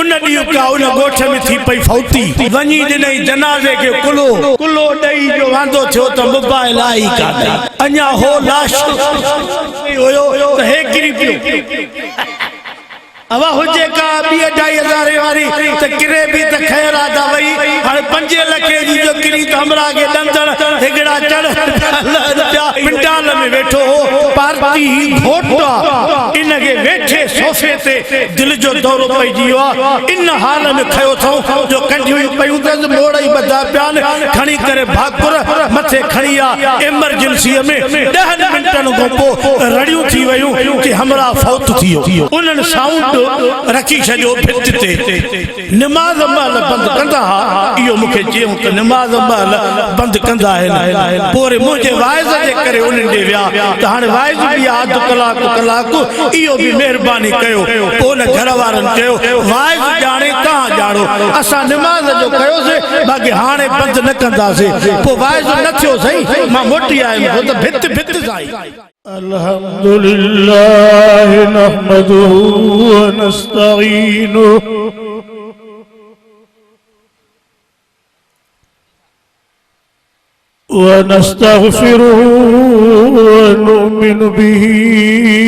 उन ॾींहुं का उन ॻोठ में थी पई फौती वञी ॾिनई जनाज़े खे कुलो ॾेई जो वांदो थियो त मोबाइल आई कान्हे अञा हो लाश हुयो त हे किरी पियो हवा हुजे का 2-2.5 वारी त किरे भी त खैर आदा वई हाणे 5 लख जी जो किरी त हमरा के डंदड़ हिगड़ा चढ़ पिंडाल में वेठो हो पार्टी घोटा इन के वेठे सोफे ते दिल जो दौरो पई जियो इन हाल में खयो थो जो कंडियूं पयूं त मोड़ई बदा प्यान खणी करे भागपुर मथे खणिया इमरजेंसी में 10 मिनटन को पो रड़ियूं थी वयूं कि हमरा फौत थियो उनन साउंड रखी छो भित ते नमाज महल बंद कंदा इहो मुखे चयो त नमाज महल बंद कंदा है पोरे मुझे वाइज जे करे उन्हनि दे विया त हाणे वाइज भी आध कलाक इहो भी मेहरबानी कयो पोन घर वारन कयो वाइज जाने कहां जानो असा नमाज जो कयो से बाकी हाणे बंद न कंदा से पो वाइज न थियो सही मां मोटी आयो त भित साई अल्हम्दुलिल्लाह नहमदुहु व नस्तईनुहु व नस्तगफिरुहु व नुमिनु बिही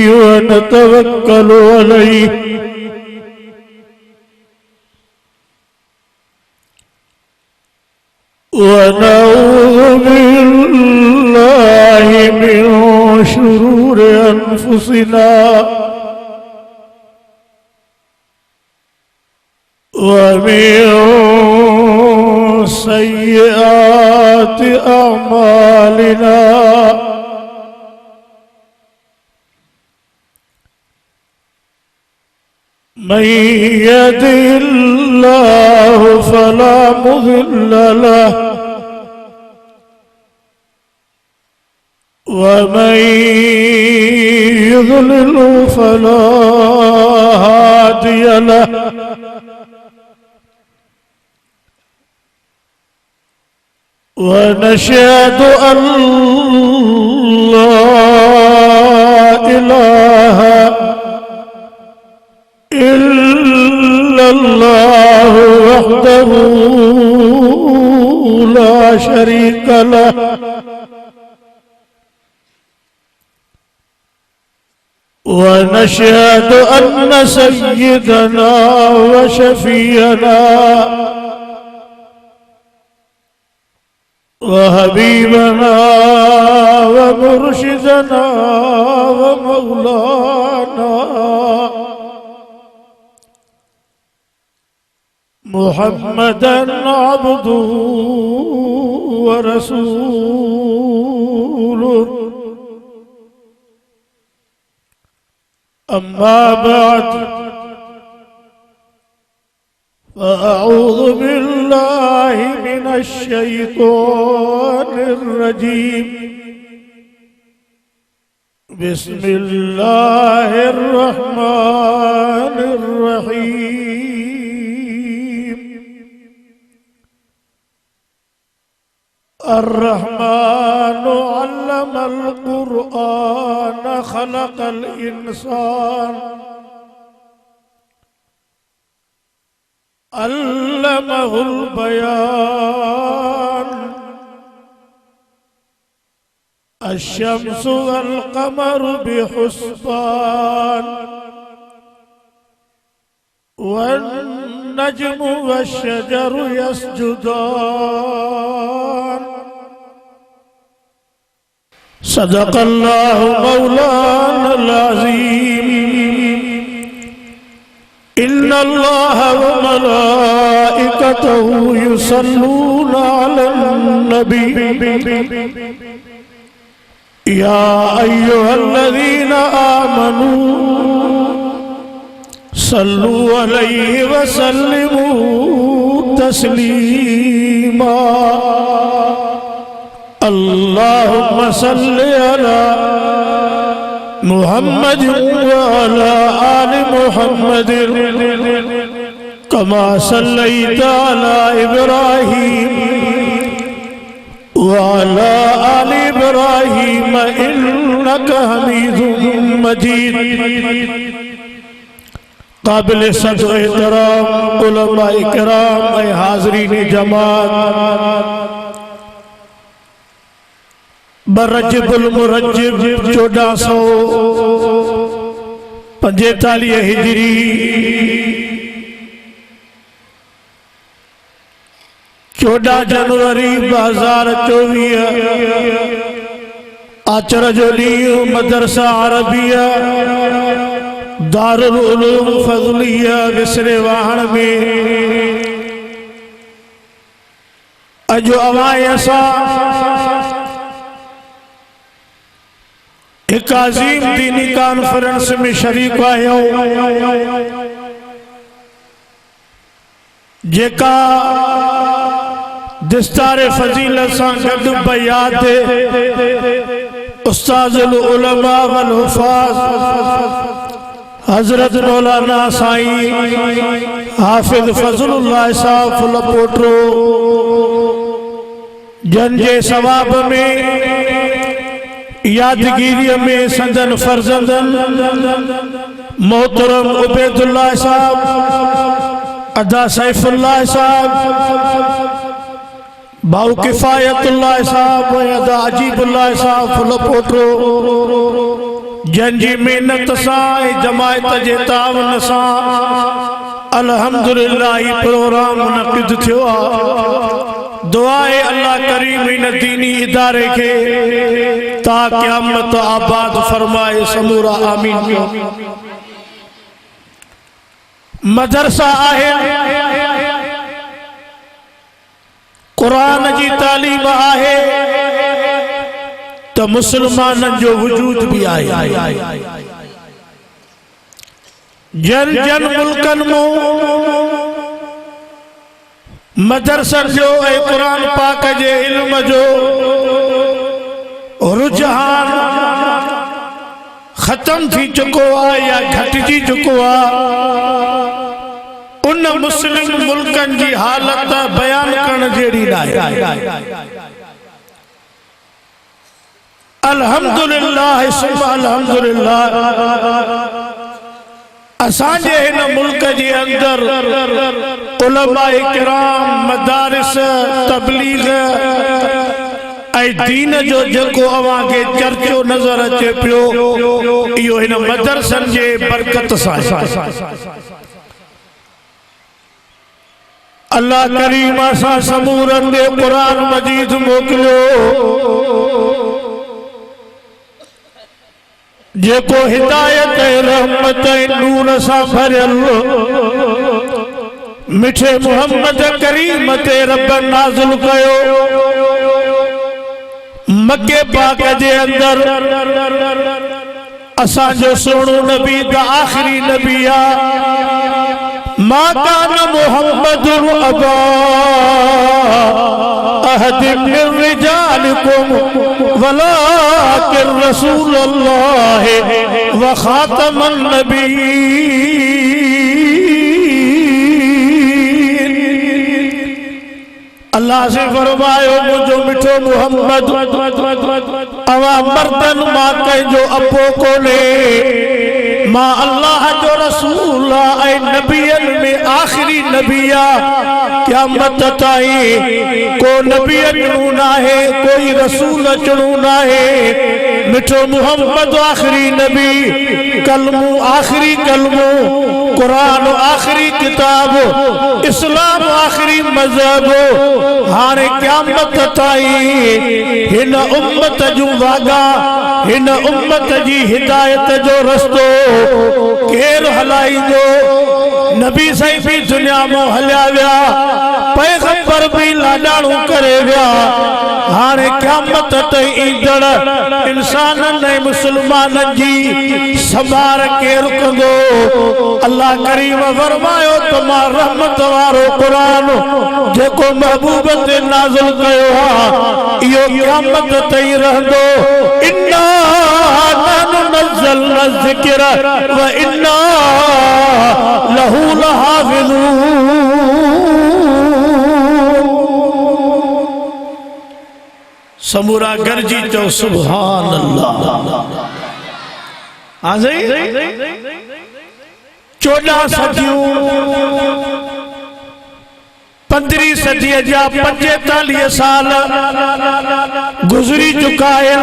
व नतवक्कलु अलैहि ونعوذ بالله من شرور أنفسنا ومن سيئات أعمالنا من يهده الله فلا مضل له ومن يضلل فلا هادي له ونشهد أن لا إله إلا الله وحده لا شريك له ونشهد أن سيدنا وشفينا وحبيبنا ومرشدنا ومولانا محمدا عبده ورسوله أما بعد فأعوذ بالله من الشيطان الرجيم بسم الله الرحمن الرحيم الرحمن علم القرآن خلق الإنسان علمه البيان الشمس والقمر بحسبان والنجم والشجر يسجدان صدق الله مولانا العظيم إن الله وملائكته يصلون على النبي يا أيها الذين آمنوا صلوا عليه وسلموا تسليما اللهم صل على محمد وعلى آل محمد كما صليت على إبراهيم وعلى آل إبراهيم إنك حميد مجيد قابل صدر احترام उलमाए किराम ऐं हाज़रीन जमात बरजबुल मुरज्जिब 1445 हिजरी चौदह जनवरी 2024 आचर जो ॾींहुं मदरसा अरबिया दारुल उलूम फज़लिया विसरे वाहण में अजो अवाए असां एक अजीम दीनी कॉन्फ्रेंस में शरीक आहियूं जेका दिस्तारे फजीलत सां गॾु बयात उस्ताजुल उलमा वल हुफ़ाज़ हज़रत मौलाना साईं हाफ़िज़ फ़ज़लुल्लाह साहब फुलपोटरो जन जे सवाब में यादगिरी में संदन फर्जंदन मोहतरम उबैदुल्लाह साहब अदा सैफुल्लाह साहब भाऊ किफायतुल्लाह साहब अदा अजीबुल्लाह साहब फुलपोटरो जन जी मेहनत सां जमायत जे तावन सां अल्हम्दुलिल्लाह प्रोग्राम मुनक़िद थियो आहे। दुआ है अल्लाह करीम इन दीनी इदारे के ता क़यामत आबाद फरमाए समूरा आमीन। मदरसा आहे कुरान जी तालीम आहे तो मुसलमान जो वजूद भी आहे। जन जन मुल्कन में मदरसन जो ऐं कुरान पाक जे इल्म जो रुझान खत्म थी चुको आहे या घटिजी चुको आहे। उन मुस्लिम मुल्कन जी हालत बयान करण जहिड़ी नाहे। अल्हम्दुलिल्लाह सुब्हान अल्हम्दुलिल्लाह असांजे हिन मुल्क जे अंदर उलमाए किराम मदारिस तबलीग ऐं दीन जो जेको अवां खे चर्चो नज़र अचे पियो इहो हिन मदरसन जे बरकत सां। अल्लाह करीम असां समूरन दे कुरान मजीद मोकिलियो जेको हिदायत रहमत नूर सां भरियल मिठे मोहम्मद करीम ते रब नाज़िल कयो। मक्के पाक जे अंदर असां जो सोणो नबी द आखिरी नबी आ। मा कान मुहम्मदुन अबा अहदिम मिन रिजालिकुम वलाकिन रसूलुल्लाह व खातमन नबीय्यीन। अल्लाह से फरमायो मुझो मिठो मुहम्मद अवा मर्दन मां कंहिंजो अपो कोने मां अल्लाह जो रसूल ऐं नबियन में आखिरी नबिया क़यामत ताईं को नबी अचणो नाहे कोई रसूल अचणो नाहे। मिठो मुहम्मद आखिरी नबी कलमो आखिरी कलमो कुरान आखिरी किताब इस्लाम आखिरी मजहब हाणे क़यामत ताईं हिन उम्मत जूं वागा हिन उम्मत जी हिदायत जो रस्तो केर हलाईंदो। नबी साईं भी दुनिया में हलिया विया पैगंबर भी लाडाणू करे विया। हाणे क़यामत ताईं ईंदड़ इंसानन ऐं मुसलमानन जी संभार केर कंदो। अल्लाह करीम फरमायो त मां रहमत वारो क़ुरान जेको महबूब ते नाज़िल कयो आहे इहो क़यामत ताईं रहंदो। इन्ना नहनु नज़्ज़लना ज़िक्र व इन्ना लहू लहाफ़िज़ून। समूरा गरजी चो सुभान अल्लाह। हाँ सही 14 सदियों सदी जा 45 साल गुज़री चुका है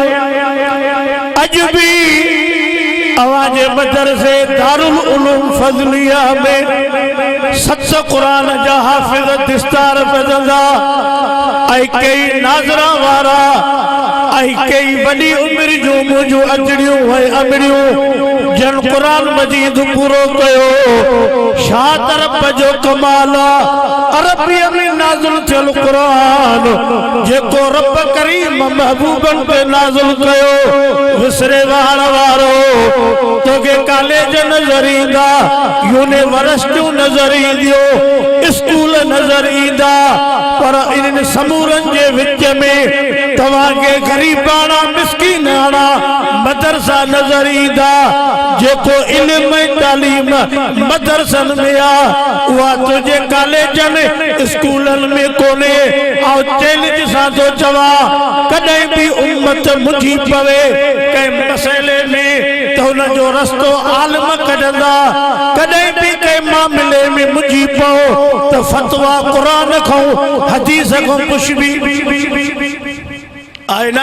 अज भी अवाजे मदरसे दारुल उलूम फज़लिया में 7 कुरान जा हाफिज़ दिस्तार पढ़ंदा ऐं कई नाज़रा वारा ऐं कई वॾी उमिरि जूं मुंहिंजूं अजड़ियूं ऐं अमड़ियूं जन कुरान मजीद पूरो कयो छा तरफ़ जो कमाल अरबीअ में नाज़िल थियल कुरान जेको रब करीम महबूबन पे नाज़िल कयो विसरे वार वारो तोखे कॉलेज नज़र ईंदा यूनिवर्सिटियूं नज़र ईंदियूं स्कूल नज़र ईंदा पर इन समूरनि जे विच में तव्हांखे गरीबाणा मिस्कीनाणा मदरसा नज़र ईंदा जेको इल्म ऐं तालीम मदरसनि में आ उहा तुंहिंजे कॉलेजनि स्कूलनि में कोन्हे ऐं चैलेंज सां थो चवां कॾहिं बि उम्मत मुझी पवे कंहिं मसइले में त हुनजो रस्तो आलिम कढंदा कॾहिं बि कंहिं मामले में मुझी पओ त फतवा क़ुरान खां हदीस खां कुझु बि आहे न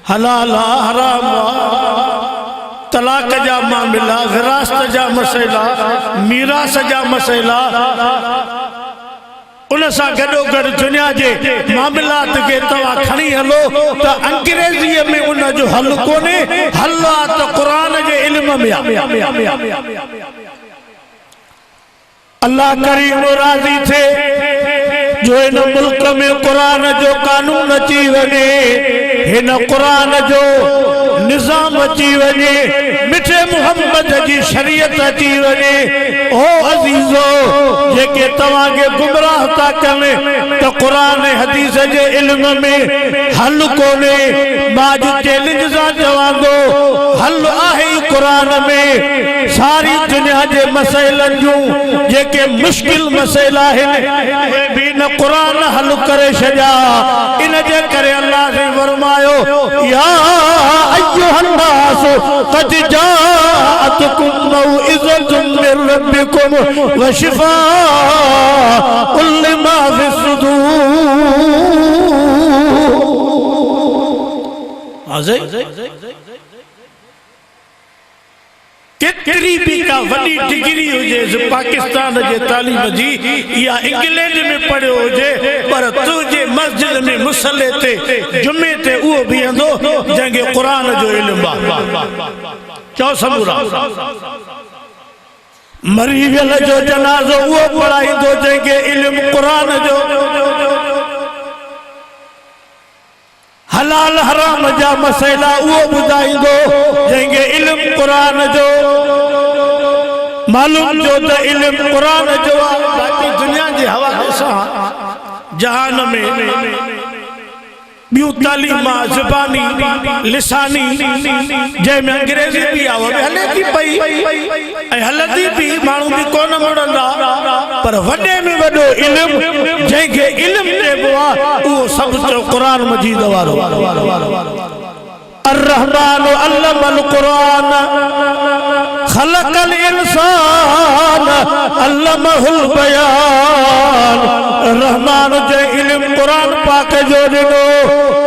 हलाल हराम तलाक जा मामला विरासत जा मसइला मीरास जा मसइला उन सां गॾोगॾु दुनिया जे मामलात खे तव्हां खणी हलो त अंग्रेज़ीअ में उन जो हल कोन्हे हल आहे त क़ुरान जे इल्म में अल्लाह करीम राज़ी थे जो इन मुल्क में कुरान जो कानून अची वञे हिन कुरान जो निज़ाम अची वञे मिठे मुहम्मद जी शरीयत अची वञे ओ अज़ीज़ो जेके तव्हांखे गुमराह था कनि त कुरान हदीस जे इल्म में हल कोन्हे मां अॼु चैलेंज सां चवां थो हल आहे ई क़ुरान में सारी दुनिया जे मसइलनि जूं जेके मुश्किल मसइला आहिनि उहे बि न कुरान हल करे छॾिया इन जे करे अल्लाह ने फरमायो या अय्युहन्नास क़द जाअतकुम मौइज़तुम मिन रब्बिकुम व शिफ़ाउन लिमा फ़िस्सुदूर केतरी भी का वडी डिग्री हुजे पाकिस्तान जे तालीम जी या इंग्लैंड में पढ़ियो हुजे पर तुझे मस्जिद में मुसल्ले ते जुमे ते उहो बीहंदो जंहिंखे क़ुरान जो इल्म आहे चओ समूरा मरी वियल जो जनाज़ो उहो पढ़ाईंदो जंहिंखे इल्म क़ुरान जो हलाल हराम जा मसइला उहो ॿुधाईंदो जंहिंखे इल्म क़ुरान जो मालूम जो त इल्म क़ुरान जो आहे बाक़ी दुनिया जे हवाले सां जहान में ॿियूं तालीमा ज़ुबानी लिसानी जंहिंमें अंग्रेज़ी बि आहे हले थी पई ऐं हलंदी बि माण्हू बि कोन मुड़ंदा पर वॾे में वॾो इल्म जंहिंखे इल्म चइबो आहे उहो सभु चओ क़ुरान मजीद वारो अर्रहमान अल्लमल क़ुरान खलकल इंसान अल्लमहुल बयान रहमान जे इल्म क़ुरान पाक जो ॾिनो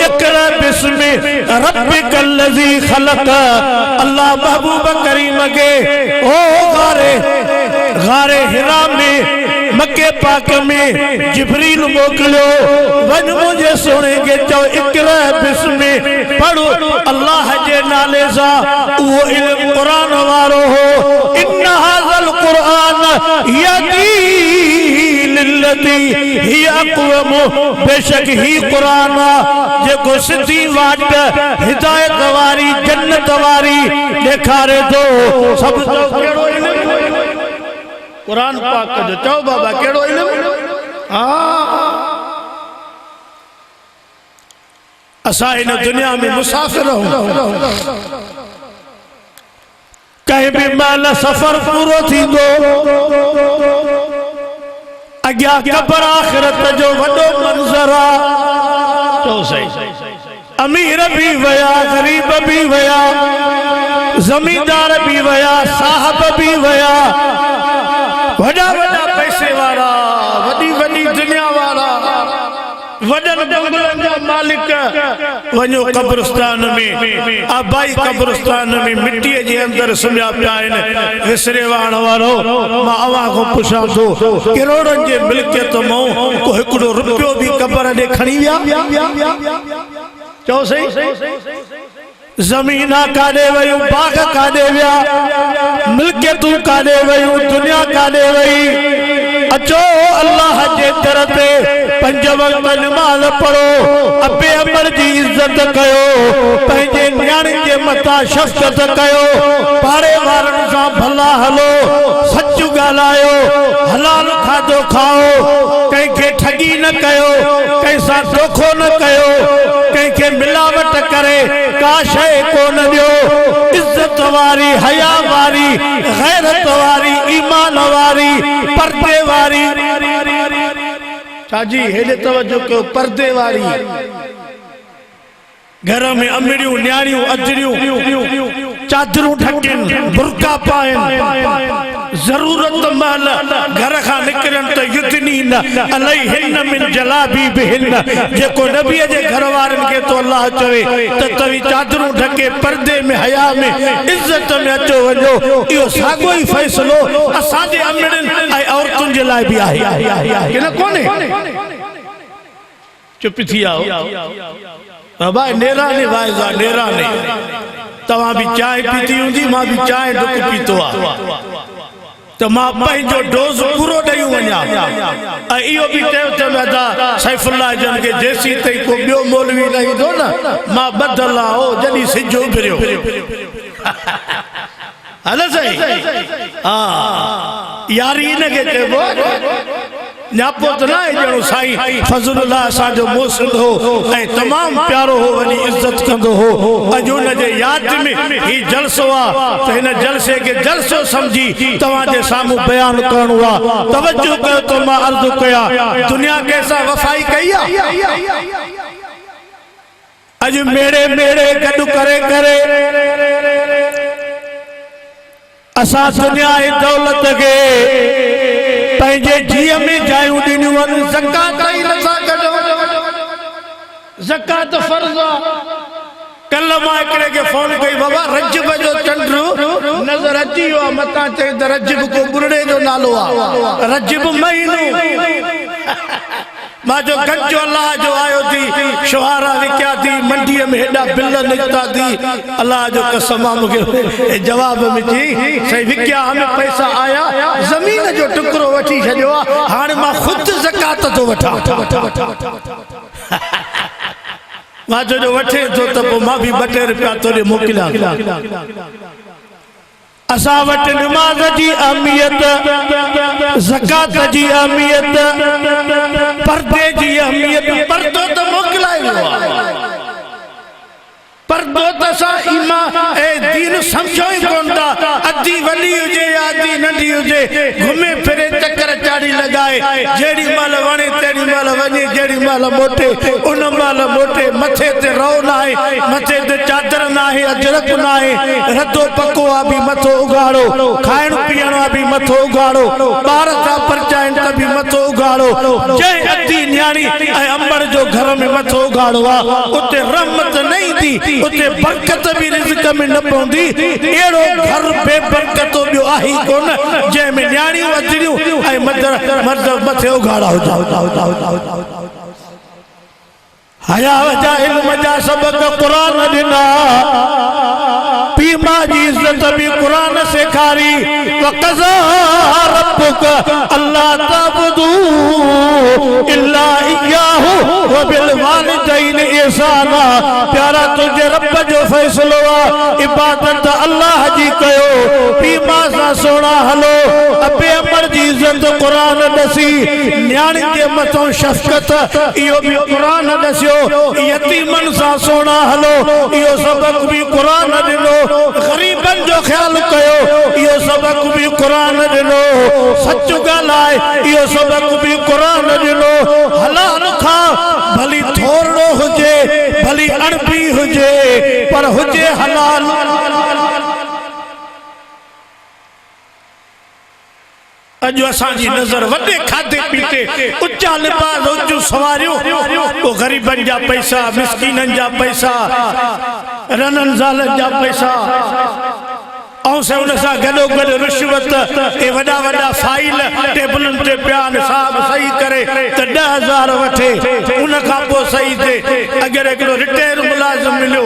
इक़रा बिस्मि रब्बिकल लज़ी खलक अल्लाह महबूब करीम के ओ गारे हिरा में मक्के पाक में जिब्रील मोकिलियो वञ मुंहिंजे सोणे खे चओ इक़रा बिस्मि पढ़ो अल्लाह जे नाले सां उहो इल्म क़ुरान वारो हो इन हाज़ल क़ुरान यहदी लिल्लती ही अक़वम बेशक ही क़ुरान जेको सिधी वाट हिदायत वारी जन्नत वारी ॾेखारे थो सभु कहिड़ो इल्म कुरान पाक जो चओ बाबा कहिड़ो इल्म असां इन दुनिया में मुसाफ़िर आहियूं कहीं भी महिल सफ़र पूरो थींदो अॻियां क़ब्र आख़िरत जो वॾो मंज़र आहे चओ सही अमीर भी वया गरीब भी वया ज़मींदार भी वया साहब भी वया वॾा वॾा पैसे वारा वॾी वॾी वडन बंगलन जा मालिक वञो कब्रिस्तान में आबाई कब्रिस्तान में मिट्टी जे अंदर सुम्हिया पिया आहिनि विसरे वहण वारो मां अवां खां पुछां थो करोड़नि जे मिल्कियत मां को हिकिड़ो रुपयो बि क़बर ॾे खणी विया चओ सही ज़मीना काॾे वयूं बाग़ काॾे विया मिल्कियतूं काॾे वयूं दुनिया काॾे वई अचो अल्लाह जे दर ते 5 वक्त नमाज़ पढ़ो अबे अमर जी इज्जत कयो पंहिंजे न्याणियुनि जे मथां शफ़क़त कयो पाड़े वारनि सां भला हलो सच ॻाल्हायो हलाल खाधो खाओ कंहिंखे ठगी न कयो कंहिं सां धोखो न कयो कंहिंखे मिलावट करे का शइ कोन ॾियो इज्जत वारी हया वारी गैरत वारी ईमान वारी पर्दे वारी चाची हेॾे तवज्जो कयो पर्दे वारी घर में अमड़ियूं न्याणियूं अजरियूं चादरूं ढकनि बुरका पाइनि ज़रूरत महिल घर खां निकिरनि त युदनीन अलैहिन मिन जलाबीबिहिन जेको नबीअ जे घर वारनि खे तो अल्लाह चवे त तव्हीं चादरूं ढके पर्दे में हया में इज़त में अचो वञो इहो साॻियो ई फ़ैसिलो असांजे अमड़नि ऐं औरतुनि जे लाइ बि आहे कि न कोन्हे चुप थी आओ बाबा नेराने वाइजा नेराने तव्हां भी चाय पीती हूंदी मां भी चाय डुक पीतो आ तो मां पंहिंजो डोज़ पूरो ॾेई वञा ऐं इहो बि चयो त दादा सैफुल्लाह जन खे जेसी ताईं को ॿियो मौलवी न ईंदो न मां ॿधल आहो जॾहिं सिज उभरियो हल सही हा यारी इनखे चइबो न्यापो त न आहे ॼणो साईं फज़लुल्लाह असांजो मोहसिन हो ऐं तमामु प्यारो हो वॾी इज़त कंदो हो अॼु हुनजे यादि में ही जलसो आहे त हिन जलसे खे जलसो सम्झी तव्हांजे साम्हूं बयानु करणो आहे तवज्जो कयो त मां अर्ज़ु कयां दुनिया कंहिंसां वफ़ाई कई आहे अॼु मेड़े मेड़े गॾु करे करे असां दुनिया जी दौलत खे पंहिंजे जीअ में जायूं ॾिनियूं आहिनि ज़कात ई नथा कढो ज़कात फ़र्ज़ आहे कल मां हिकिड़े खे फोन कई बाबा रजब जो चंड नज़र अची वियो आहे मथां चई त रजब को बुरड़े जो नालो आहे रजब महीनो मां जो गंजो अल्लाह जो आयो थी शुहारा विकिया थी मंडीअ में हेॾा बिल निकिता थी अल्लाह जो कसम आहे मूंखे जवाब में चई सही विकिया हमें पैसा आया ज़मीन जो टुकड़ो वठी छॾियो आहे हाणे मां ख़ुदि ज़कात थो वठां मां जो वठे थो त पोइ मां बि 2 रुपया तोॾे मोकिलियां असां वटि नमाज़ जी अहमियत ज़कात जी अहमियत पर्दे जी अहमियत पर्दो त मोकिलायो आहे पर्दो त असां ईमान ऐं दीन सम्झो ई कोन था अधी वॾी हुजे या अधी नंढी हुजे घुमे फिरे चक्कर चाड़ी लॻाए जेॾी महिल वणे तेॾी महिल वञे जेॾी महिल मोटे उन महिल मोटे मथे ते रओ न आहे मथे ते चादर न आहे अजरक न आहे रधो पको आहे बि मथो उघाड़ो खाइण पीअण आहे बि मथो उघाड़ो ॿार था परचाइनि त बि मथो उघाड़ो जंहिं अधी न्याणी ऐं अंबर जो घर में मथो उघाड़ो आहे उते रहमत न ईंदी उते बरकत भी रिज़्क़ में न पवंदी एड़ो घर बेबरकत ॿियो आहे ई कोन जंहिंमें न्याणियूं अजरियूं ऐं मर्द मथे उघाड़ा हुजा हया वजा इल्म जा सबक क़ुरान ॾिना पीउ मां जी इज़त भी क़ुरान सेखारी वक़ज़ा रब्बुक अल्ला तअबुदू इल्ला इय्याहु व बिल वालिदैनि इहसाना प्यारा तुझे रब जो फैसलो आहे इबादत अल्लाह जी कयो पीउ मां सां सोना हलो अबे अमर जी इज़त क़ुरान ॾसी न्याणी जे मथां शफ़क़त इहो भी क़ुरान ॾसियो यतीमन सां सोना हलो इहो सबक भी क़ुरान ॾिनो गरीबन जो ख्याल कयो इहो सबक भी क़ुरान ॾिनो सच ॻाल्हाए इहो सबक भी क़ुरान ॾिनो हलाल खा भली थोरो हुजे भली अणबी हुजे पर हुजे हलाल अजो असांजी नज़र वॾे खाधे पीते उच्चा लिबास उच्चू सवारियूं को ग़रीबनि जा पैसा मिस्कीननि जा पैसा रननि ज़ालनि जा पैसा ऐं से उन सां गॾो गॾु रिश्वत ए वॾा वॾा फाइल टेबलनि ते पिया हिसाब सही करे त 10,000 वठे उन खां पोइ सही थिए अगरि हिकिड़ो रिटायर मुलाज़िम मिलियो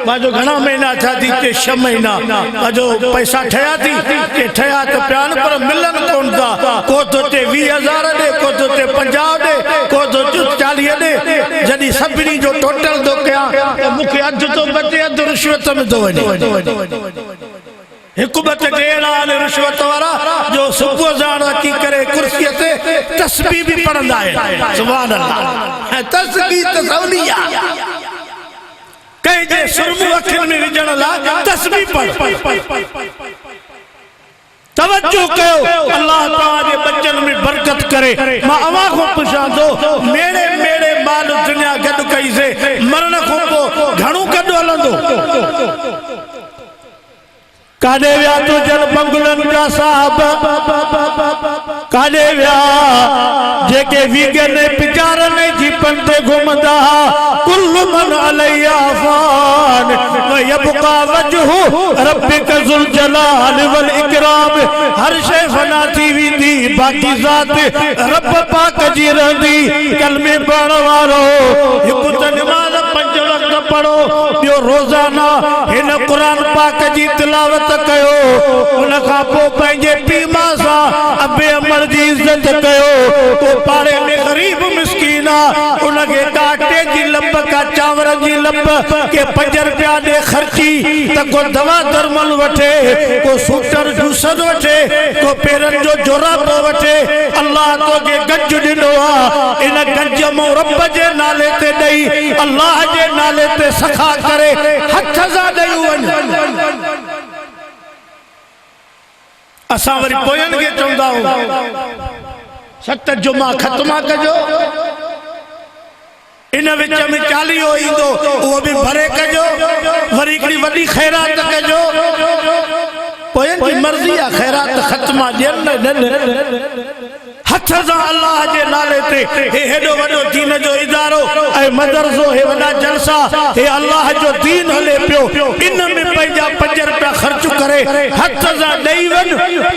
मुंहिंजो घणा महीना थिया थी के 6 महीना मुंहिंजो पैसा ठहिया थी के ठहिया त पिया आहिनि पर मिलनि कोन था को थो चे 20,000 ॾे को थो चे 50 ॾे को थो चे 40 ॾे जॾहिं सभिनी जो टोटल थो कयां त मूंखे अधु थो बचे अधु रिश्वत में थो वञे हुकूमत टेड़ा रिश्वत वारा जो सुबह जान अची करे कुर्सी ते तस्बीह भी पढ़ंदा है सुभान अल्लाह तस्बीह तसौलिया कहीं जे सुरमु अखिन में विझण ला तस्बीह पढ़ तवज्जो कयो अल्लाह ताला जे बच्चन में बरकत करे मां अवा को पुछां थो मेरे मेरे माल दुनिया गड कई से मरण को पोइ घणो गड हलंदो काॾे विया तो जल बंगलनि जा साहब काॾे विया जेके वीगने पिचारने जी पंते घुमंदा कुल्लु मन अलैया फान व यबका वजहु रब्बिक ज़ुल जलाल वल इकराम हर शइ फना थी वेंदी बाक़ी ज़ात रब पाक जी रहंदी कलमे पढ़ण वारो हिकु त नमाज़ 5 वक्त पढ़ो ॿियो रोज़ाना हिन क़ुरान पाक जी तिलावत कयो उन खां पोइ पंहिंजे पीउ मां सां अबे अमर जी इज़त कयो को पाड़े में गरीब मिस्कीन आहे उनखे काटे जी लंब का चांवर जी लंब के 5 रुपया ॾे ख़र्ची त को दवा दरमल वठे को सूटर जूसर वठे को पेरनि जो जोराबो वठे अल्लाह तोखे गज ॾिनो आहे इन गज मां रब जे नाले ते ॾेई अल्लाह जे नाले ते सखा करे हथ सां ॾेई वञ असां वरी पोयनि खे चवंदा आहियूं 7 जुमा ख़त्मा कजो इन विच में 40 ईंदो उहो बि भरे कजो वरी हिकिड़ी वॾी ख़ैरात कजो पोयनि जी मर्ज़ी आहे ख़ैरात ख़त्मा ॾियनि न हथ सां अल्लाह जे नाले ते हे हेॾो वॾो दीन जो इदारो ऐं मदरसो हे वॾा जलसा हे अल्लाह जो दीन हले पियो इन में पंहिंजा 5 रुपया ख़र्च करे हथ सां ॾेई वञ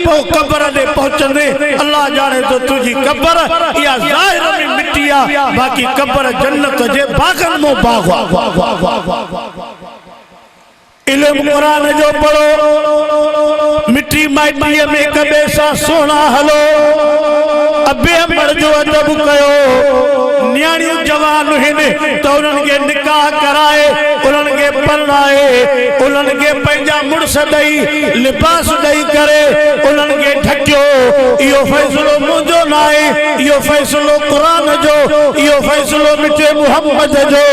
पोइ क़बर ॾे पहुचंदे अल्लाह ॼाणे तो तुंहिंजी क़बर इहा ज़ाहिर में मिटी आहे बाक़ी क़बर जन्नत जे बाग़नि मां बाग़ आहे इल्म कुरान जो पढ़ो मिट्टी माइटीअ में हिक ॿिए सां सुहिणा हलो अबे अमर जो अदब कयो न्याणियूं जवान आहिनि त उन्हनि खे निकाह कराए उन्हनि खे परणाए उन्हनि खे पंहिंजा मुड़ुस ॾेई लिबास ॾेई करे उन्हनि खे ढकियो इहो फ़ैसिलो मुंहिंजो न आहे इहो फ़ैसिलो क़ुरान जो इहो फ़ैसिलो मिठे मुहम्मद जो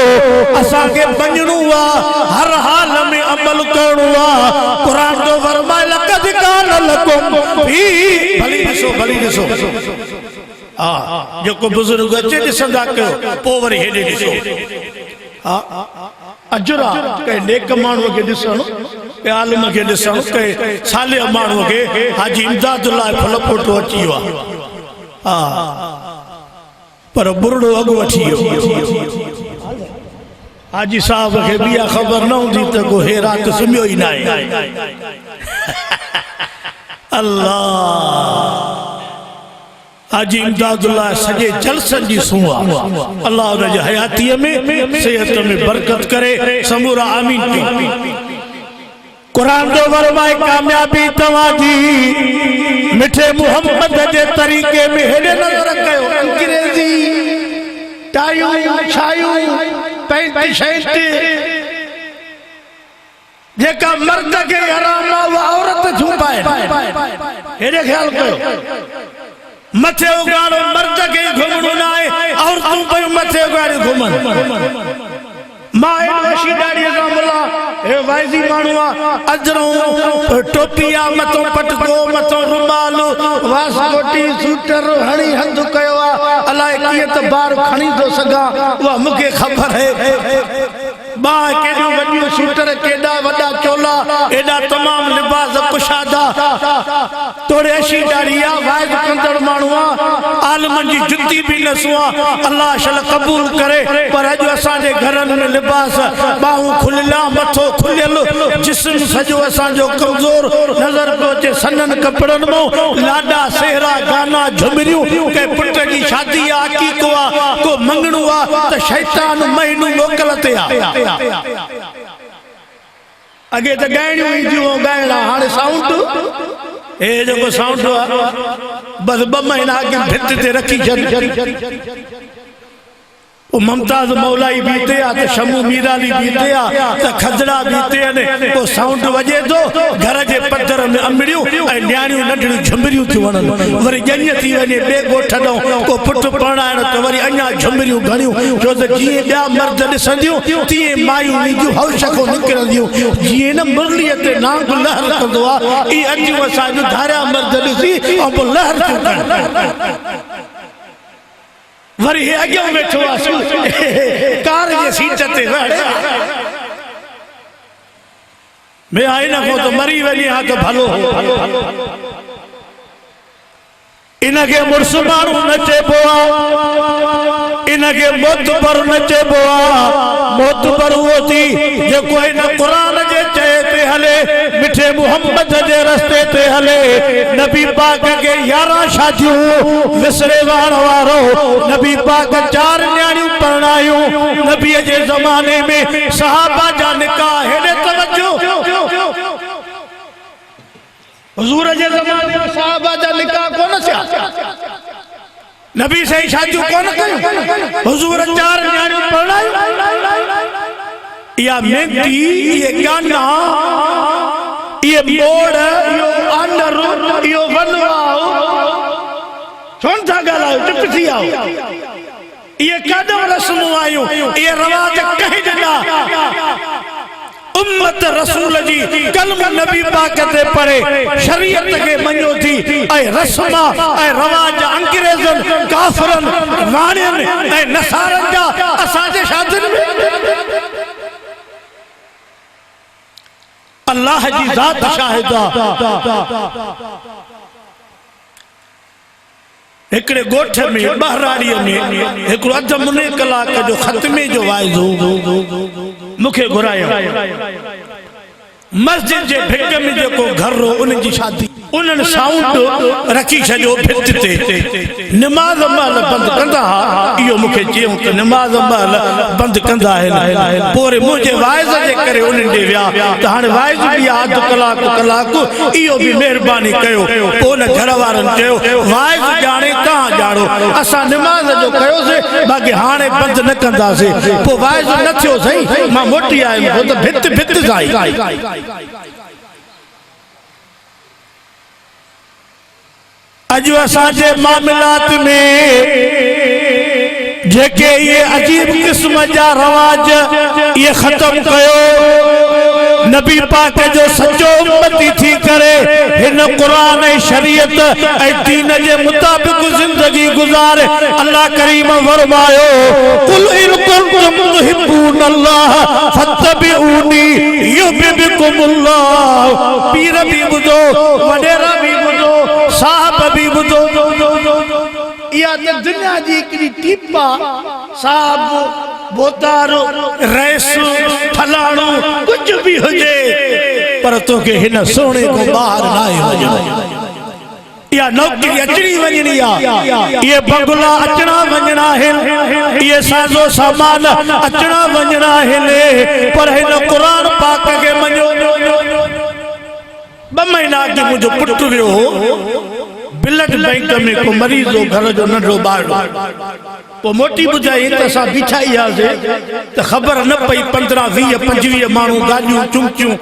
असांखे मञणो आहे हर हाल में अमल करणो आहे क़ुरान जो फरमाए लक़द कान लकुम फी भली ॾिसो जेको बुजुर्ग अचे ॾिसंदा कयो पोइ वरी हेॾे ॾिसो अजुरा कंहिं नेक माण्हूअ खे ॾिसणु कंहिं आलिम खे ॾिसणु कंहिं सालिह माण्हूअ खे हाजी इमदादुल्लाह फलपोटो अची वियो आहे पर बुरड़ो अॻु वठी वियो हाजी साहब खे ॿिया ख़बर न हूंदी त को हे राति सुम्हियो ई न आहे अल्लाह हाजी इमदादुल्लाह सॼे जलसन जी सुआ अल्लाह उन जी हयातीअ में सेहत में बरकत करे समूरा आमीन कुरान जो फरमाए कामयाबी तव्हांजी मिठे मुहम्मद जे तरीक़े में हेॾे नज़र कयो अंग्रेज़ी टायूं छायूं पैंट शर्ट जेका मर्द खे हराम आहे उहा औरत छो पाए हेॾे ख़्याल कयो मथे उगाड़ो मर्द के घुमणो न आहे औरतूं पयूं मथे उगाड़े घुमनि मां वशी ॾाढी मुला हे वाइज़ी माण्हू आहे अजरूं टोपी आहे मथो पटको मथो रुमाल वासकोटी सूटर हणी हंधु कयो आहे अलाए कीअं त ॿार खणी थो सघां उहा मूंखे ख़बर आहे बाह केॾो वॾियो शूटर केॾा वॾा चोला एॾा तमाम लिबास कुशादा तोड़े अशी ॾाढ़ी आहे वाइद कंदड़ माण्हू आहे आलमनि जी जुती बि नसो आहे अल्लाह शल क़बूल करे पर अॼु असांजे घरनि में लिबास बाहूं खुलियल मथो खुलियल जिस्म सॼो असांजो कमज़ोर नज़र पियो अचे सननि कपिड़नि मां लाॾा सेहरा गाना झुमरियूं कंहिं पुट जी शादी आहे अक़ीक़ो आहे को मंगणो आहे त शैतान महीनू मोकल ते आहे अॻे त ॻाइणियूं ईंदियूं ॻाइण हाणे साउंड ए जेको साउंड आहे बस 2 महीना अॻे भित ते रखी छॾ मुमताज मौलाई बीते आ तो शमू मीराली बीते आ तो खजड़ा बीते ने वो साउंड वजे तो घर जे पत्थर में अमड़ियूं ए न्याणियूं नंढड़ियूं झुमरियूं थी वणन वरी जन्य थी वने बे गोठ दो को पुट पणाण तो वरी अञा झुमरियूं घणियूं जो त जीअं ॿिया मर्द ॾिसंदियूं तीअं मायूं ईंदियूं हौश को निकिरंदियूं जीअं न मुरलीअ ते नांग लहर कंदो आहे ई अॼु असांजो धारिया मर्द ॾिसी ऐं पोइ लहर थियूं कनि वरी हे अॻियां वेठो आहे कार जे सीट ते मैं आई न को तो मरी वञे हा तो भलो इनके मुर्स माण्हू न चइबो आहे इनके मोतबर न चइबो आहे मोतबर उहो थी जेको हिन क़ुरान जे चए ते हले मिठे मुहम्मद जे रस्ते ते हले नबी पाक के 11 शादियूं विसरे वाण वारो नबी पाक 4 न्याणियूं परणायूं नबी जे ज़माने में सहाबा जा निकाह हेॾे तवज्जो हुजूर जे ज़माने में सहाबा जा निकाह कोन थिया नबी सही शादियूं कोन कयूं हुजूर 4 न्याणियूं परणायूं या मेहंदी ये गाना ये बोर्ड यो अंडर यो वनवाओ छोन था गालायो चुप थी आओ ये कदम रस्मूं आयूं ये रवाज कहीं ॾिना उम्मत रसूल जी कलम नबी पाक ते पढ़े शरीयत के मञो थी ऐं रस्मा ऐं रवाज अंग्रेजन काफरन वाणियन ऐं नसारन जा असांजे शादियुनि में अल्लाह जी ज़ात शाहिदा एकड़े गोठ में बहराड़ीअ में हिकिड़ो अध मुने कलाक जो ख़त्मे जो वाइदो मूंखे घुरायो मस्जिद जे भिक में जेको घर हो उन जी शादी उन्हनि साउंड रखी छॾियो भित ते नमाज महल बंदि कंदा इहो मूंखे चयूं त नमाज महल बंदि कंदा आहिनि पोइ मुंहिंजे वाइज़ जे करे उन्हनि ॾे विया त हाणे वाइज़ बि अधु कलाक इहो बि महिरबानी कयो पोइ उन घर वारनि चयो वाइज़ ॼाणे तव्हां ॼाणो असां नमाज जो कयोसीं बाक़ी हाणे बंदि न कंदासीं पोइ वाइज़ न थियो सही मां मोटी आयुमि त भित भित सां अजो असांजे मामलात में जेके ये अजीब किस्म जा रवाज ये खत्म कयो नबी पाक जो सच्चो उम्मती थी करे हिन कुरान ऐं शरीयत ऐं दीन जे मुताबिक जिंदगी गुजारे अल्लाह करीम फरमायो कुल इन कुंतुम तुहिब्बूनल्लाह फत्तबिऊनी युहिब्बुकुमुल्लाह पीर भी बुझो वडेरा भी बुझो साहब भी बुझो या त दुनिया जी हिकिड़ी टीपा साहब बोतारो रैस फलाणो कुछ भी हुजे पर तोखे हिन सोने को बाहर ना वञो या नौकरी अचणी वञणी आहे ये बंगला अचणा वञणा आहिनि ये साज़ो सामान अचणा वञणा आहिनि पर हिन क़ुरान पाक खे मञो 2 महीना अॻु मुंहिंजो पुटु वियो ब्लड बैंक में को मरीज हो घर जो नंढो ॿार पोइ मोटी ॿुधाई त असां बीठा ई हुआसीं त ख़बर न पई 15 20 25 माण्हू गाॾियूं चुमकियूं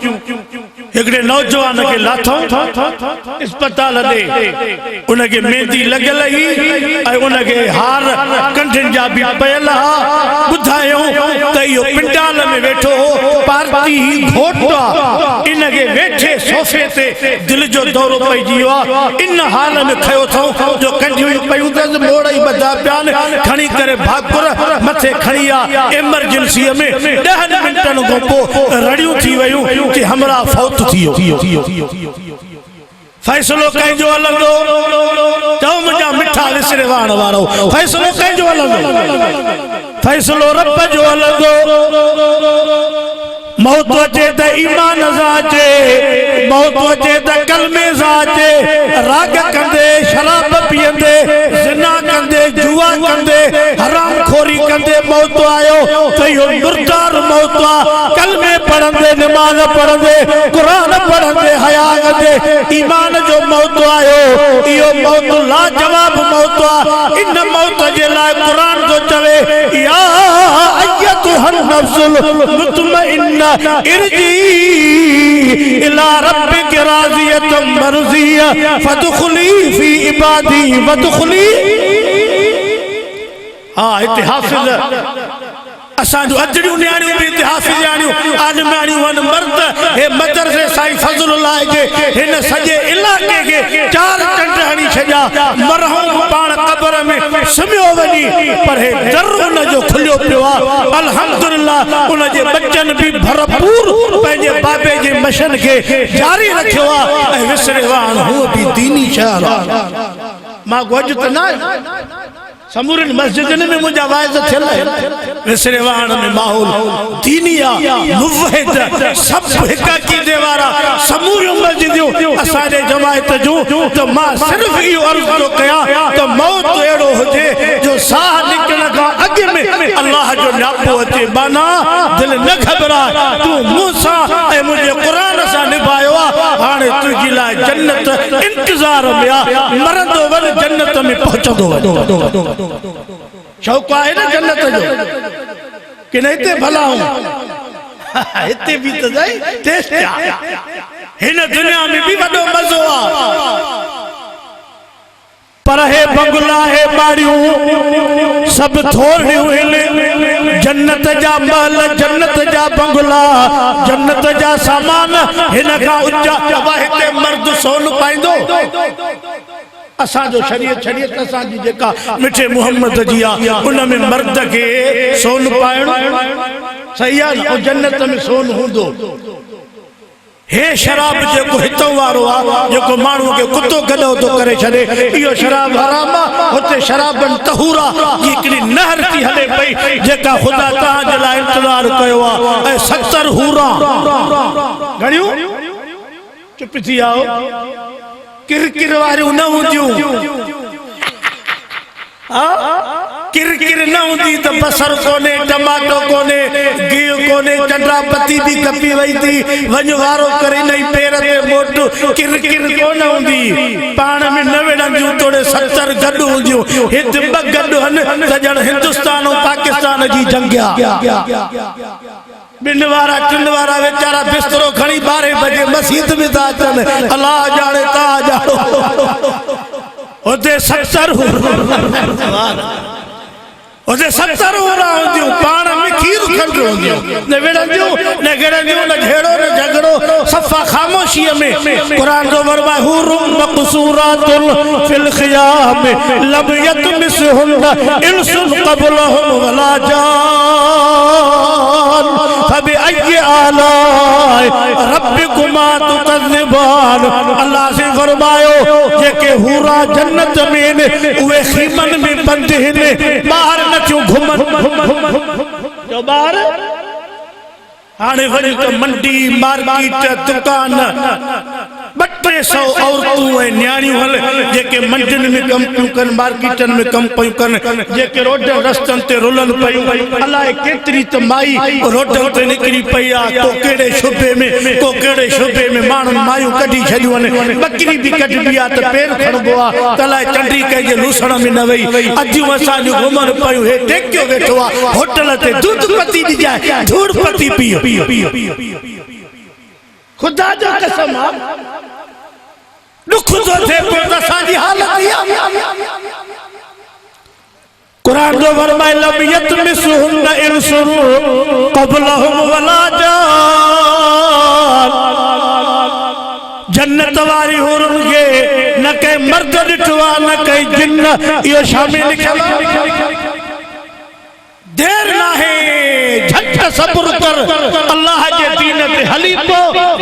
हिकड़े नौजवान के लाथो अस्पताल दे उनके मेहंदी लगल ही उनके हार कंठन जा भी पयल हा बुधायो त इहो पिंडाल में वेठो पार्टी घोटा इनके वेठे सोफे ते दिल जो दौरो पइजी वियो इन हाल में खयो थो जो कंठियूं पयूं त मोड़ ही बदा प्यान खणी करे भागपुर मथे खणिया इमरजेंसी में 10 मिनटन खां पोइ रड़ियूं थी वयूं कि हमरा फौत फैसलो कंहिंजो हलंदो चओ मुंहिंजा मिठा विसरे वाण वारो फैसलो कंहिंजो हलंदो फैसलो रब जो हलंदो मौत अचे त ईमान सां अचे मौत अचे त कलमे सां अचे राग कंदे शराब पीअंदे ज़िना कंदे जुआ कंदे हराम खोरी कंदे मौत आयो त इहो मुर्दार मौत आ कलमे पढ़ंदे नमाज़ पढ़ंदे क़ुरान पढ़ंदे हया कंदे ईमान जो मौत आयो इहो मौत लाजवाब मौत आ इन मौत जे लाइ क़ुरान थो चवे या अय्यतुहन नफ्सुल मुतमइन्ना इरजी इला रब्बिक राज़ियतम मर्ज़िया फदखुली फी इबादी वदखुली हिते हाफ़िज़ असांजो अजड़ियूं न्याणियूं भी हिते हाफ़िज़ आणियूं आलिमाणियूं वन मर्द हे मदरसे साईं फज़लुल्लाह जे हिन सॼे इलाइक़े खे 4 चंड हणी छॾिया मरहूम पाण क़ब्र में सुम्हियो वञी पर हे दर उन जो खुलियो पियो आहे अल्हम्दुलिल्लाह उन जे बच्चनि भी भरपूर पंहिंजे बाबे जे मिशन खे जारी रखियो आहे ऐं विसरे वाण हूअ भी दीनी शहर आहे मां गोज त न समूरन मस्जिदन में मुझा वाइज थियल विसरे वाण में माहौल दीनिया मुवहिद सब हिका कीदे वारा समूरियूं मस्जिदियूं असांजे जमायत जूं तो मां सिर्फ इहो अर्ज़ थो कयां तो मौत अहिड़ो हुजे जो साह निकरण खां अॻु में अल्लाह जो नापो अचे माना दिल न घबराए तूं मूंसां ऐं मुंहिंजे क़ुरान सां निभायो आहे हाणे तुंहिंजी लाइ जन्नत इंतज़ार में आहे मरंदो वञ जन्नत में पहुचंदो वञ शौक़ है ना जन्नत जो कि नहीं ते भला हूं इते भी तो जाई टेस्ट हिन दुनिया में भी वडो मजो आ पर है बंगला है बाड़ियूं सब थोड़ियूं हिले जन्नत जा महल जन्नत जा बंगला जन्नत जा सामान हिन का उच्चा हिते मर्द सोन पाइंदो असांजो शरीयत असांजी जेका मिठे मोहम्मद जी आहे उन में मर्द के सोन पाइणो सही आहे ऐं जन्नत में सोन हूंदो हे शराब जेको हितों वारो आहे जेको माण्हू खे कुतो गॾो थो करे छॾे इहो शराब हराम आहे हुते शराबन तहूरा जी हिकिड़ी नहर थी हले पई जेका ख़ुदा तव्हांजे लाइ इंतज़ार कयो आहे ऐं 70 हूरा घणियूं चुप थी आओ किरकिर वारियूं न हूंदियूं किरकिर न हूंदी त बसर कोने टमाटो कोने गिह कोने चंडा पत्ती भी कपी वई थी वञ वारो करे नहीं पेर ते मोट किरकिर कोन हूंदी पाण में न विढ़ंदियूं तोड़े 70 गॾु हूंदियूं हिते 2 गॾु हन त ॼण हिंदुस्तान ऐं पाकिस्तान जी जंग आहे 2 वारा 3 वारा वेचारा बिस्तरो खणी 12 बजे मस्जिद में था अचनि अल्लाह जाने ता जानो उते 70 उते 70 हूंदियूं पाण में खीर खंड हूंदियूं न विढ़ंदियूं न गिरंदियूं न घेड़ो न झगड़ो सफ़ा ख़ामोशीअ में क़ुरान जो फरमाए हुरुम मक़सूरातुन फिल ख़ियाम लब यतमिसहुन इंसुन क़बलहुम वला जान फबिअय्यि आलाइ रब्बिकुमा तुकज़्ज़िबान अल्लाह से फरमायो जेके हूरा जन्नत में उहे ख़ीमन में बंद आहिनि ॿाहिरि नथियूं घुमनि जो ॿाहिरि हाणे वरी त मंडी मार्केट दुकान 200-300 औरतूं ऐं न्याणियूं हल जेके मंडियुनि में कम पियूं कनि मार्केटनि में कम पियूं कनि जेके रोड रस्तनि ते रुलनि पियूं अलाए केतिरी त माई रोडनि ते निकिरी पई आहे को कहिड़े शुबे में माण्हुनि मायूं कढी छॾियूं आहिनि बकरी बि कढबी आहे त पेर खणबो आहे त अलाए चंडी कंहिंजे लूसण में न वई अॼु असांजूं घुमनि पियूं हे टेकियो वेठो आहे होटल ते दूध पती ॾिजाए धूड़ पती पियो खुदा जो कसम दुख तो थे पर असांजी हालत कुरान जो फरमाए लम यतमिसहुन्न इंसुन क़ब्लहुम वला जान जन्नत वारी हुरन के न के मर्द ॾिठवा न के जिन्न इहो शामिल लिखियल देर ना है झट सब्र कर अल्लाह के दीन ते हली पो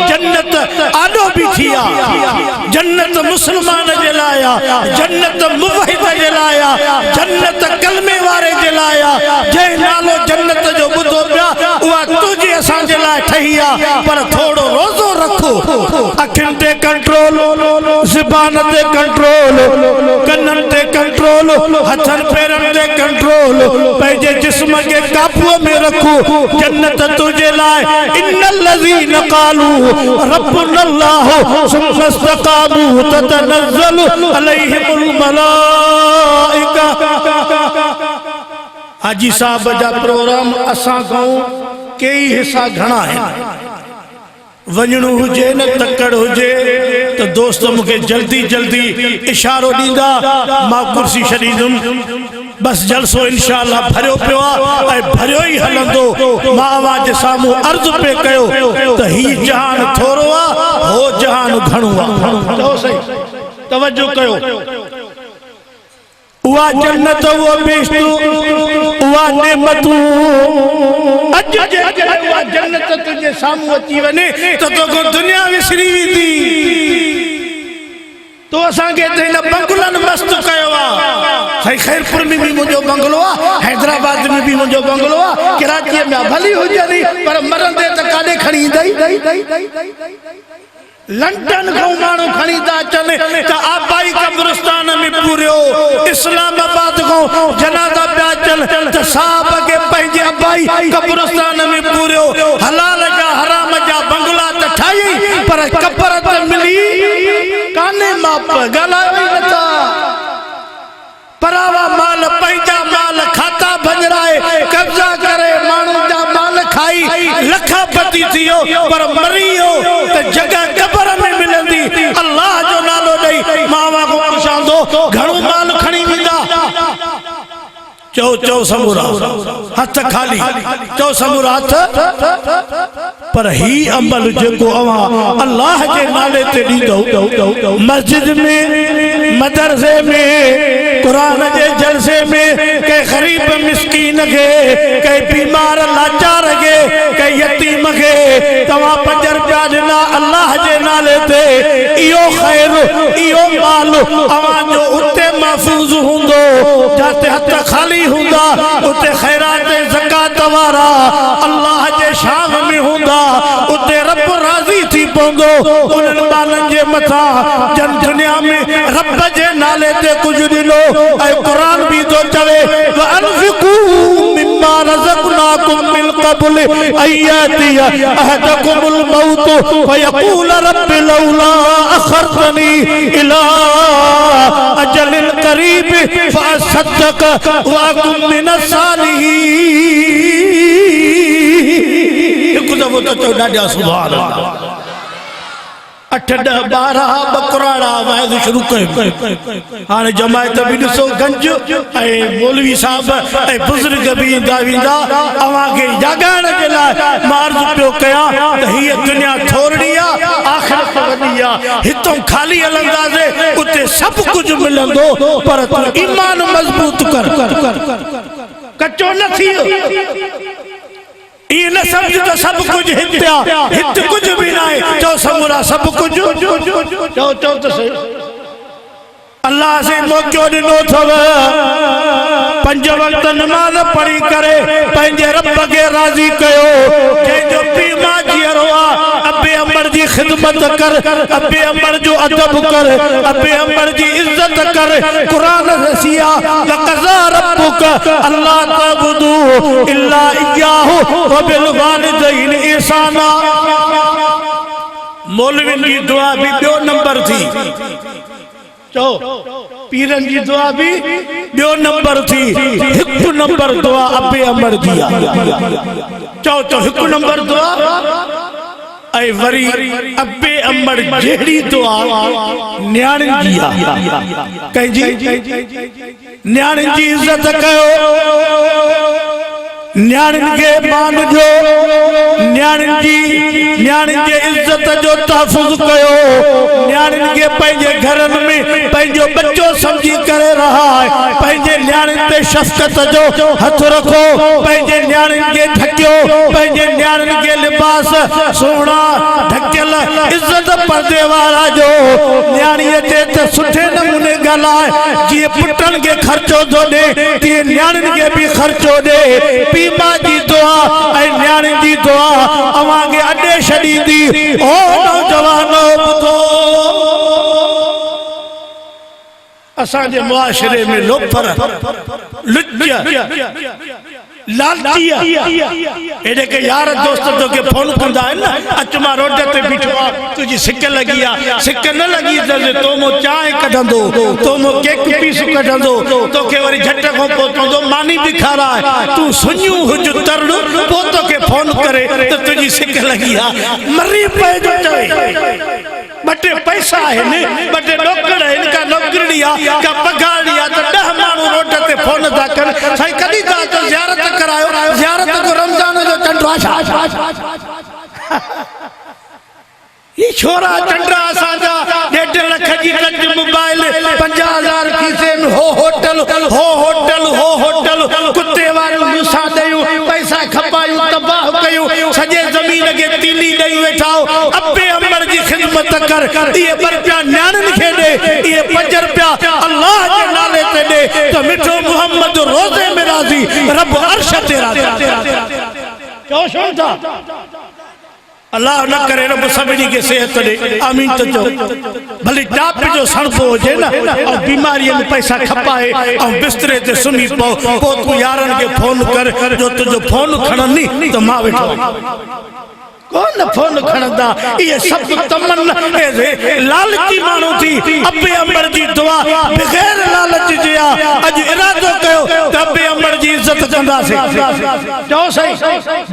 जन्नत आडो भी थिया जन्नत मुसलमान जे लाया जन्नत मुवहिद जे लाया जन्नत कलमे वारे जे लाया जे नालो जन्नत जो बुधो पिया उहा तुझे असां जे लाइ ठहिया पर थोड़ो रोज़ो रखो अखिन ते कंट्रोल ज़बान ते कंट्रोल कन्नन ते कंट्रोल हथन पैरन ते कंट्रोल पंहिंजे जिस्म के काबू में रखो जन्नत तुझे लाए इन्नल लज़ीना क़ालू रब्बुनल्लाह सुम्मा इस्तक़ामू ततनज़्ज़लु अलैहिमुल मलाइका हाजी साहब जा प्रोग्राम असां खां कई हिस्सा घणा आहिनि वञणो हुजे न तकड़ हुजे तो दोस्त मुझे जल्दी जल्दी इशारो दींदा मां कुर्सी छॾींदुमि बस जलसो इंशाअल्लाह भरियो पियो आहे भरियो ही हलंदो मां आवाज सामू अर्ज पे कयो त ही जहान थोरो आ हो जहान घणो आ चओ सही तवज्जो कयो उहा जन्नत उहा बेश्तो उहा नेमतूं अज जे उहा जन्नत तुझे सामू अची वने त तोखे दुनिया विसरी वेंदी तो असां के हिन बंगलन मस्त कयो आ सही खैरपुर में भी मुझो बंगलो आ हैदराबाद में भी मुझो बंगलो आ कराची में भली हो जानी पर मरंदे त काडे खणी दई लंडन को मानो खणी ता चले त आबाई कब्रिस्तान में पूरियो इस्लामाबाद को जनाजा पिया चल त साहब के पंहिंजे आबाई कब्रिस्तान में पूरियो हलाल जा हराम जा बंगला त ठाई पर कब्र त मिली काने माप गलावे नथा परावा माल पंहिंजा माल खाता भंजराए कब्जा करे माण्हू जा माल खाई लखापति थियो पर मरियो त जगह कब्र में मिलंदी अल्लाह जो नालो ॾेई मावा को पुछांदो घणो माल खणी वेंदा चो चो समूरा हथ खाली चो समूरा हथ पर ही अमल जो अल्लाह के नाले ते दीदो मस्जिद में मदरसे में कुरान के जलसे में के गरीब मिस्कीन के बीमार लाचार के यतीम के तवा 5 रुपया दिना अल्लाह के नाले ते इयो खैर इयो माल अवां जो उते महफूज हुंदो जाते हथ खाली हुंदा उते खैरात ज़कात वारा अल्लाह के शाम में हुंदा उते रब राजी थी पवंदो उन मालन जे मथा जन दुनिया में रब जे नाले ते कुछ दिलो ऐ कुरान भी तो चवे व अनफिकू मिम्मा रज़क़नाकुम मिन क़ब्ल अय्याति अहदकुमुल मौत फयक़ूल रब्बि लौला अखरतनी इला अजलिन करीब फअसद्दक़ व अकुम मिनस सालिहीन एक दफ़ो तो चो ॾाढा सुभान अल्लाह 8 10 12 बकराड़ा वाइद शुरू कयो हाणे जमायत भी ॾिसो गंज ऐं मौलवी साहब ऐं बुज़ुर्ग भी ईंदा वेंदा अवां खे जाॻाइण जे लाइ मां अर्ज़ु पियो कयां त हीअ दुनिया थोरड़ी आ आख़िरत वॾी आ हितों खाली हलंदासीं उते सभु कुझु मिलंदो पर तूं ईमान मज़बूत कर कचो न थियो ये न समझ तो सब कुछ हित्या हित कुछ भी ना है चो समूरा सब कुछ चो चो तो सही अल्लाह से मौको ॾिनो थव 5 वक्त नमाज पढ़ी करे पंहिंजे रब के राज़ी कयो जंहिंजो पीउ मां जीअरो आ अबे अमर जी खिदमत कर अबे अमर जो अदब कर अबे अमर जी इज्जत कर कुरान रसिया लक़ज़ा रब्बुक अल्लाह तअबुदू इल्ला इय्याहु व बिल वालिदैन ihसाना मौलवी की दुआ भी 2 नंबर थी चो पीरन की दुआ भी 2 नंबर थी 1 नंबर दुआ अबे अमर जी चो चो 1 नंबर दुआ ऐं वरी अबे अमड़ जहिड़ी दुआ न्याणियुनि जी आहे कंहिंजी न्याणियुनि जी इज़त कयो न्याणियुनि खे मान ॾियो न्याणियुनि जे इज़त जो तहफ़ुज़ कयो न्याणियुनि खे पंहिंजे घरनि में पंहिंजो बच्चो समझी करे रहा है पंहिंजे न्याणियुनि ते शफ़क़त जो हथ रखो पंहिंजे न्याणियुनि खे ढकियो पंहिंजे न्याणियुनि खे लिबास सुहिणा ढकियल इज़त पर्दे वारा जो न्याणीअ ते त सुठे नमूने ॻाल्हाए जीअं पुटनि खे ख़र्चो थो ॾे तीअं न्याणियुनि खे बि ख़र्चो ॾे पीउ माउ जी दुआ ऐं न्याणियुनि जी दुआ अव्हांखे अॾे छॾींदी ओ नौजवानो ॿुधो असांजे मुआशरे में लोफर लुच लालची एॾे के यार दोस्त तोखे फोन कंदा आहिनि न अचु मां रोड ते बीठो आहे तुंहिंजी सिक लॻी आहे सिक न लॻी त तो मूं चांहि कढंदो तो मूं केक पीस कढंदो तोखे वरी झट खां पोइ तुंहिंजो मानी बि खाराए तूं सुञूं हुज तरण पोइ तोखे फोन करे त तुंहिंजी सिक लॻी आहे मरी पइजो चवे ॿ टे पैसा आहिनि ॿ टे नौकर आहिनि का नौकरणी आहे का पघारणी आहे त 10 माण्हू रोड ते फोन था कनि साईं कॾहिं था अचो ज़ियारत करायो ज़ियारत को रमज़ान जो चंडो ये छोरा चंडा असांजा 1.5 लख जी टच मोबाइल 50,000 खीसे में हो होटल कुत्ते वारियूं मूंसां ॾियूं पैसा खपायूं तबाह कयूं सॼे ज़मीन खे तीली ॾेई वेठा अबे अमर जी ख़िदमत कर इहे रुपया न्याणियुनि खे ॾे इहे 5 रुपया अल्लाह जे नाले ते ॾे त मिठो मोहम्मद रोज़े में राज़ी रब अर्श ते राज़ी क्यों सुन था अल्लाह न करे रब सभिनी खे सेहत ॾे आमीन त चओ भली टाप जो सणबो हुजे न ऐं बीमारीअ में पैसा खपाए ऐं बिस्तरे ते सुम्ही पओ पोइ तूं यारनि खे फोन कर जो तुंहिंजो फोन खणंदी त मां वेठो कौन फोन खणंदा ये सब तमन्ना लालची माण्हू थी अबे अमर जी दुआ बगैर लालच जे अज इरादो कयो त अबे अमर जी इज्जत कंदासीं चओ सही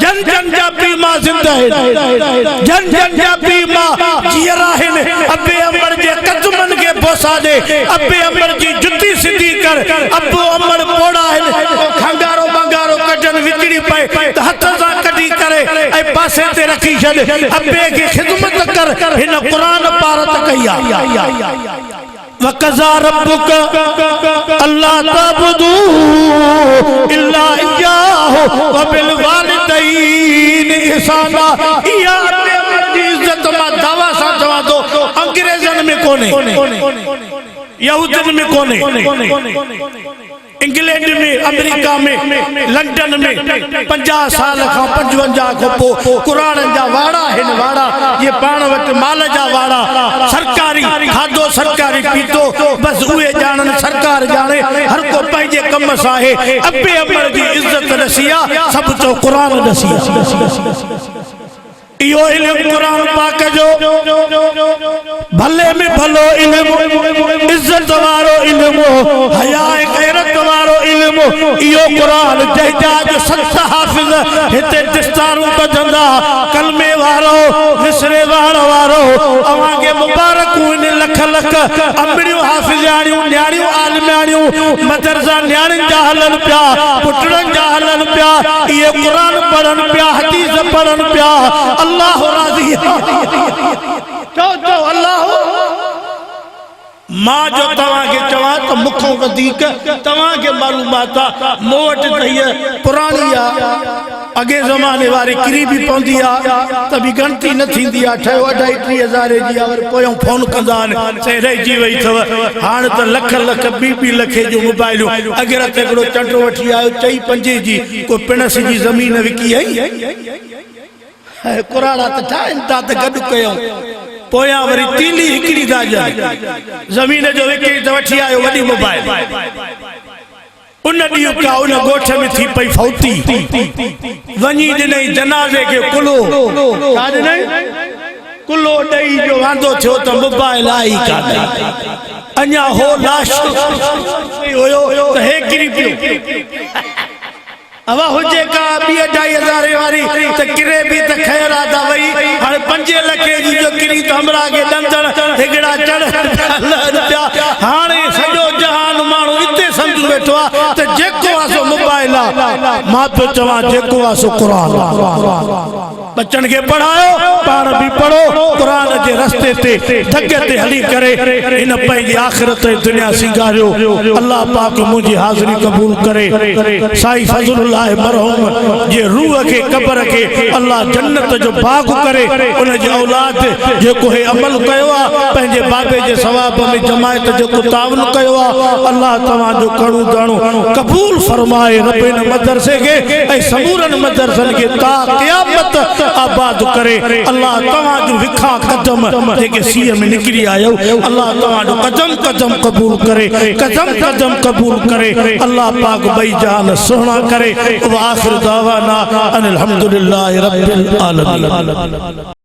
जन जन जा पीउ मां ज़िंदा आहिनि जन जन जा पीउ मां जीअर आहिनि अबे अमर जे कदमनि खे बोसा ॾे अबे अमर जी जुती सिधी कर अबो अमर पोड़ा आहिनि खंगारो बंगारो कढनि विकिणी पए त हथ सां कढी करे ऐं पासे ते रखी छॾ अबे की खिदमत कर हिन कुरान पारत कई आहे वकज़ा रब्बुक अल्ला तअबुदू इल्ला इय्याहु व बिल वालिदैन इहसाना इहा जी इज्जत मां दावा सां चवां थो अंग्रेज़नि में कोन्हे यहूदन में कोन्हे इंग्लैंड में अमेरिका में लंडन में 50 साल खां 55 खां पोइ कुरान जा वाड़ा आहिनि वाड़ा ये पाण वटि माल जा वाड़ा सरकारी खाधो सरकारी पीतो बस उहे ॼाणनि सरकार ॼाणे हर को पंहिंजे कम सां आहे अबे अमर जी इज्जत ॾसी आहे सभु चओ कुरान ॾसी आहे इहो इल्मु कुरान पाक जो भले में भलो इल्मु इज्जत वारो इल्मु हया गैरत वारो इल्मु इहो कुरान जहिजाज 7 हाफ़िज़ हिते दिस्तारूं बधंदा कलमे वारो मिसरे वारो अवांखे मुबारकूं इन लख लख अमड़ियूं हाफ़िज़ाणियूं न्याणियूं आलिमाणियूं मदरसा न्याणियुनि जा हलनि पिया पुटड़नि जा हलनि पिया इहे कुरान पढ़नि पिया हदीस पढ़नि पिया अल्लाह राज़ी चओ अल्लाह मां जो तव्हांखे चवां त मूंखां वधीक तव्हांखे मालूमात आहे मूं वटि त हीअ पुराणी आहे अॻे ज़माने वारी किरी बि पवंदी आहे त बि गिनती न थींदी आहे ठहियो 2.5-3 हज़ार जी आहे वरी पोयों फोन कंदा आहिनि से रहिजी वई अथव हाणे त लख लख 2 लखे जूं मोबाइलूं अॻे राति हिकिड़ो चंड वठी आयो 4-5 जी को पिणस जी ज़मीन विकी आई कुराड़ा त ठाहिनि था त गॾु कयूं पोयां वरी तीली हिकिड़ी था ॾियनि ज़मीन जो विकिणी त वठी आयो वॾी मोबाइल उन ॾींहुं का उन ॻोठ में थी पई फौती वञी ॾिनई जनाज़े खे कुलो छा ॾिनई कुलो ॾेई जो वांदो थियो त मोबाइल आई कान अञा हो लाश हुयो त हे किरी पियो हवा हुजे का 2-2.5 वारी त किरे भी त खैर आदा वई हाणे 5 लख जी जो किरी त हमरा के दंदन हिगड़ा चढ़ हाणे सॼो जहान माण्हू इते सम्झ वेठो आहे त जेको आहे सो मोबाइल आहे मां पियो चवां जेको आहे सो क़ुर बच्चन के पढ़ायो पाण भी पढ़ो कुरान के रस्ते ते धके ते हली करे इन पंहिंजी आखिरत दुनिया सिंगारियो अल्लाह पाक मुझी हाज़िरी कबूल करे साईं फज़लुल्लाह मरहूम जे रूह के कब्र के अल्लाह जन्नत जो बाग करे उन जे औलाद जेको हे अमल कयो आ पंहिंजे बाबे जे सवाब में जमायत जो तावन कयो आ अल्लाह तवां जो कणु दाणो कबूल फरमाए रब इन मदरसे के ऐ समूरन मदरसन के ता क़यामत आबाद करे अल्लाह तवां जो विखा कदम जेके सीए में निकरी आयो अल्लाह तवां जो कदम कदम कबूल करे कदम कदम कबूल करे अल्लाह पाक बई जान सुहना करे व आखिर दावाना अनिल हम्दुलिल्लाहि रब्बिल आलमीन।